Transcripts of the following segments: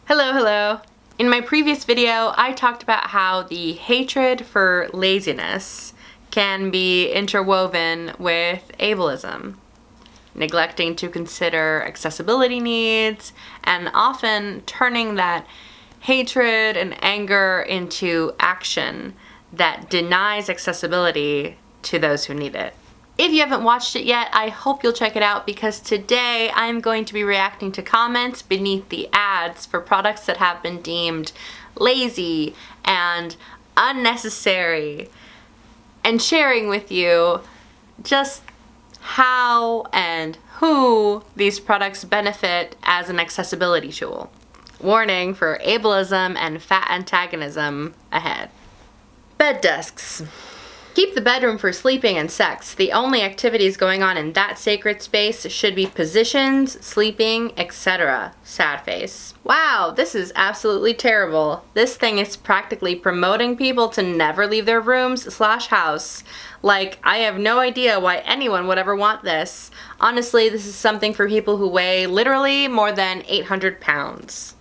Hello, hello. In my previous video, I talked about how the hatred for laziness can be interwoven with ableism, neglecting to consider accessibility needs, and often turning that hatred and anger into action that denies accessibility to those who need it. If you haven't watched it yet, I hope you'll check it out because today I'm going to be reacting to comments beneath the ads for products that have been deemed lazy and unnecessary, and sharing with you just how and who these products benefit as an accessibility tool. Warning for ableism and fat antagonism ahead. Bed desks. Keep the bedroom for sleeping and sex. The only activities going on in that sacred space should be positions, sleeping, etc. Sad face. Wow, this is absolutely terrible. This thing is practically promoting people to never leave their rooms/house. Like, I have no idea why anyone would ever want this. Honestly, this is something for people who weigh literally more than 800 pounds.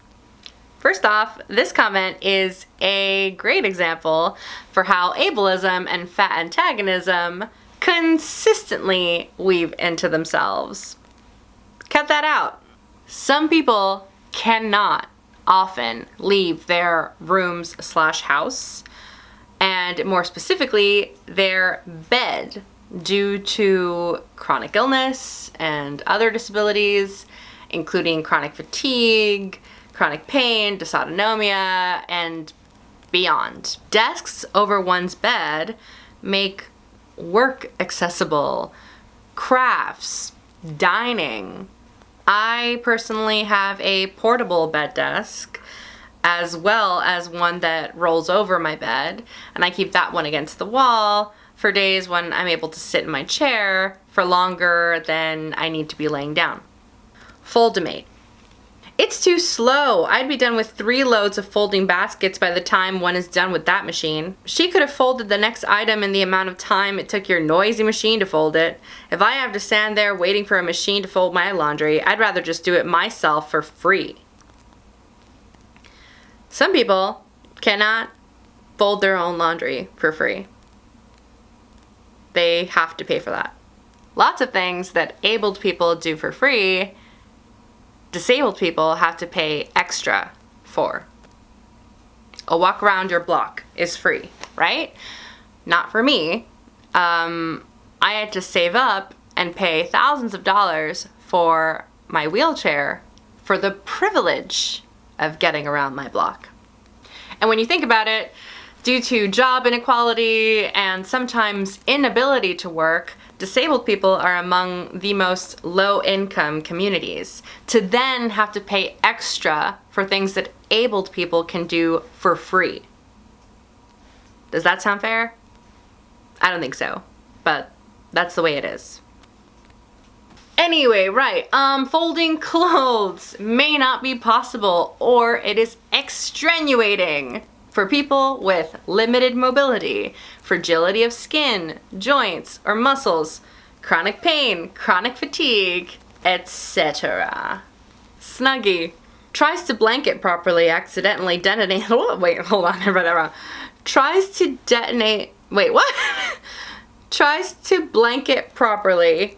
First off, this comment is a great example for how ableism and fat antagonism consistently weave into themselves. Cut that out. Some people cannot often leave their rooms/house, and more specifically, their bed, due to chronic illness and other disabilities, including chronic fatigue, chronic pain, dysautonomia, and beyond. Desks over one's bed make work accessible, crafts, dining. I personally have a portable bed desk, as well as one that rolls over my bed, and I keep that one against the wall for days when I'm able to sit in my chair for longer than I need to be laying down. Foldimate. It's too slow. I'd be done with 3 loads of folding baskets by the time one is done with that machine. She could have folded the next item in the amount of time it took your noisy machine to fold it. If I have to stand there waiting for a machine to fold my laundry, I'd rather just do it myself for free. Some people cannot fold their own laundry for free. They have to pay for that. Lots of things that abled people do for free, disabled people have to pay extra for. A walk around your block is free, right? Not for me. I had to save up and pay thousands of dollars for my wheelchair for the privilege of getting around my block. And when you think about it, due to job inequality and sometimes inability to work, disabled people are among the most low-income communities. To then have to pay extra for things that abled people can do for free. Does that sound fair? I don't think so, but that's the way it is. Anyway, right, folding clothes may not be possible, or it is extenuating for people with limited mobility, fragility of skin, joints, or muscles, chronic pain, chronic fatigue, etc. Snuggie. Tries to blanket properly, accidentally detonate. Oh, wait, hold on, I read that wrong. Tries to detonate. Wait, what? Tries to blanket properly,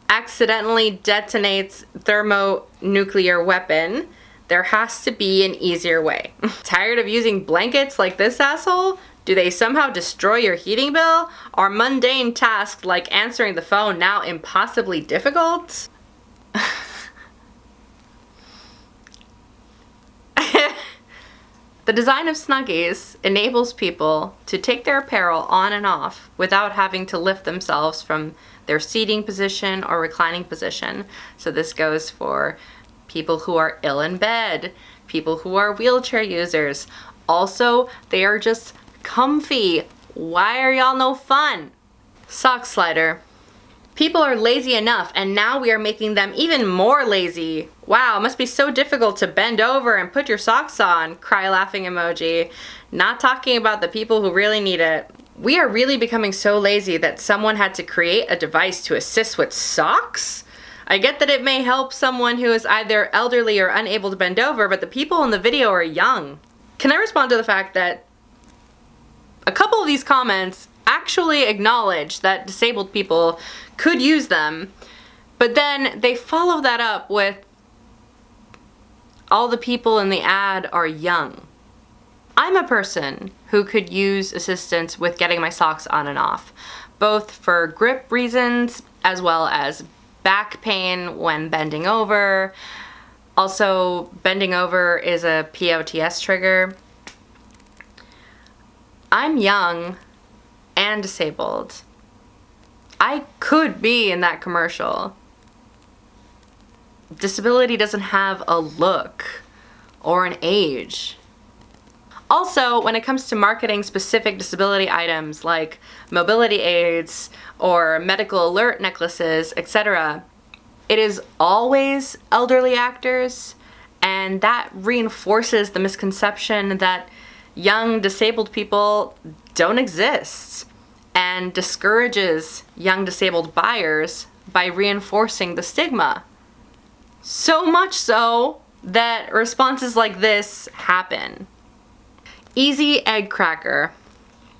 accidentally detonates thermonuclear weapon. There has to be an easier way. Tired of using blankets like this asshole? Do they somehow destroy your heating bill? Are mundane tasks like answering the phone now impossibly difficult? The design of Snuggies enables people to take their apparel on and off without having to lift themselves from their seating position or reclining position. So this goes for people who are ill in bed, people who are wheelchair users. Also, they are just comfy. Why are y'all no fun? Sock slider. People are lazy enough, and now we are making them even more lazy. Wow, it must be so difficult to bend over and put your socks on. Cry laughing emoji. Not talking about the people who really need it. We are really becoming so lazy that someone had to create a device to assist with socks? I get that it may help someone who is either elderly or unable to bend over, but the people in the video are young. Can I respond to the fact that a couple of these comments actually acknowledge that disabled people could use them, but then they follow that up with, all the people in the ad are young. I'm a person who could use assistance with getting my socks on and off, both for grip reasons as well as back pain when bending over. Also, bending over is a POTS trigger. I'm young and disabled. I could be in that commercial. Disability doesn't have a look or an age. Also, when it comes to marketing specific disability items like mobility aids or medical alert necklaces, etc., it is always elderly actors, and that reinforces the misconception that young disabled people don't exist and discourages young disabled buyers by reinforcing the stigma. So much so that responses like this happen. Easy egg cracker.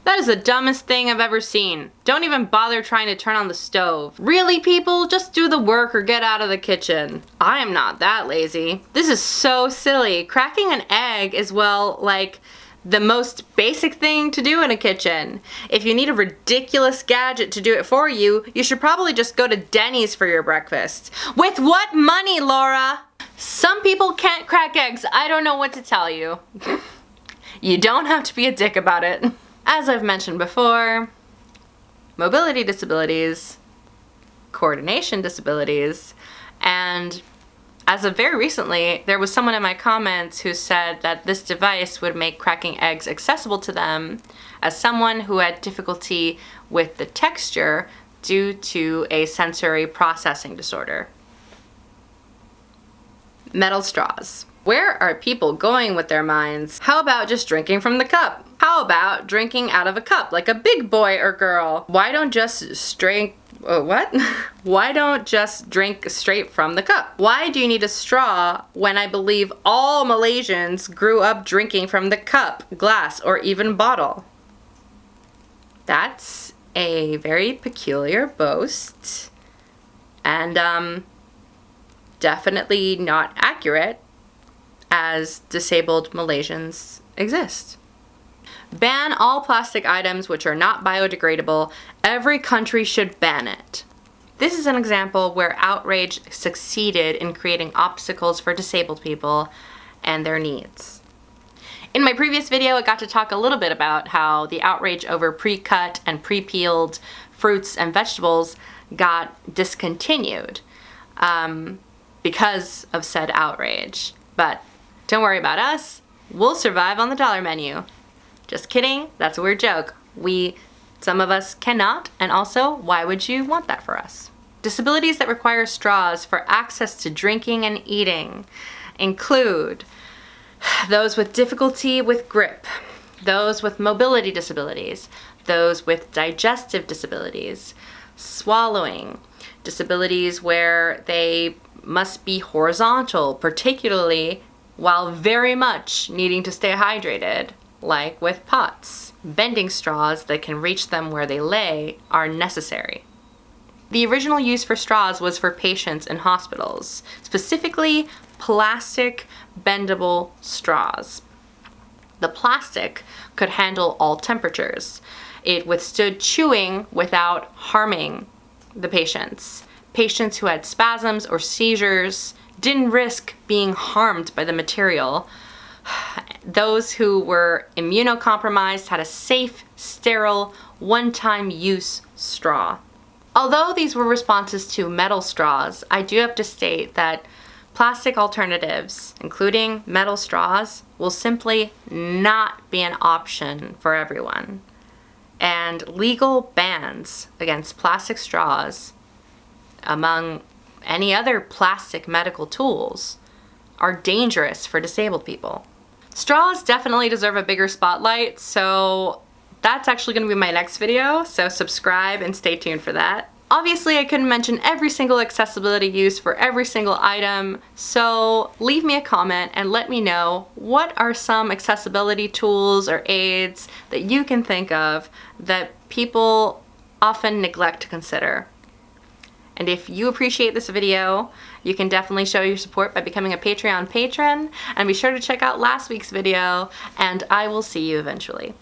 That is the dumbest thing I've ever seen. Don't even bother trying to turn on the stove. Really, people? Just do the work or get out of the kitchen. I am not that lazy. This is so silly. Cracking an egg is, well, like the most basic thing to do in a kitchen. If you need a ridiculous gadget to do it for you, you should probably just go to Denny's for your breakfast. With what money, Laura? Some people can't crack eggs. I don't know what to tell you. You don't have to be a dick about it. As I've mentioned before, mobility disabilities, coordination disabilities, and as of very recently, there was someone in my comments who said that this device would make cracking eggs accessible to them as someone who had difficulty with the texture due to a sensory processing disorder. Metal straws. Where are people going with their minds? How about just drinking from the cup? How about drinking out of a cup like a big boy or girl? Why don't just drink Why don't just drink straight from the cup? Why do you need a straw when I believe all Malaysians grew up drinking from the cup, glass, or even bottle? That's a very peculiar boast, and definitely not accurate, as disabled Malaysians exist. Ban all plastic items which are not biodegradable. Every country should ban it. This is an example where outrage succeeded in creating obstacles for disabled people and their needs. In my previous video, I got to talk a little bit about how the outrage over pre-cut and pre-peeled fruits and vegetables got discontinued because of said outrage. But don't worry about us. We'll survive on the dollar menu. Just kidding, that's a weird joke. Some of us cannot, and also, why would you want that for us? Disabilities that require straws for access to drinking and eating include those with difficulty with grip, those with mobility disabilities, those with digestive disabilities, swallowing, disabilities where they must be horizontal, particularly while very much needing to stay hydrated, like with POTS. Bending straws that can reach them where they lay are necessary. The original use for straws was for patients in hospitals, specifically plastic bendable straws. The plastic could handle all temperatures. It withstood chewing without harming the patients. Patients who had spasms or seizures didn't risk being harmed by the material. Those who were immunocompromised had a safe, sterile, one-time use straw. Although these were responses to metal straws, I do have to state that plastic alternatives, including metal straws, will simply not be an option for everyone. And legal bans against plastic straws, among any other plastic medical tools, are dangerous for disabled people. Straws definitely deserve a bigger spotlight, so that's actually going to be my next video, so subscribe and stay tuned for that. Obviously, I couldn't mention every single accessibility use for every single item, so leave me a comment and let me know what are some accessibility tools or aids that you can think of that people often neglect to consider. And if you appreciate this video, you can definitely show your support by becoming a Patreon patron, and be sure to check out last week's video, and I will see you eventually.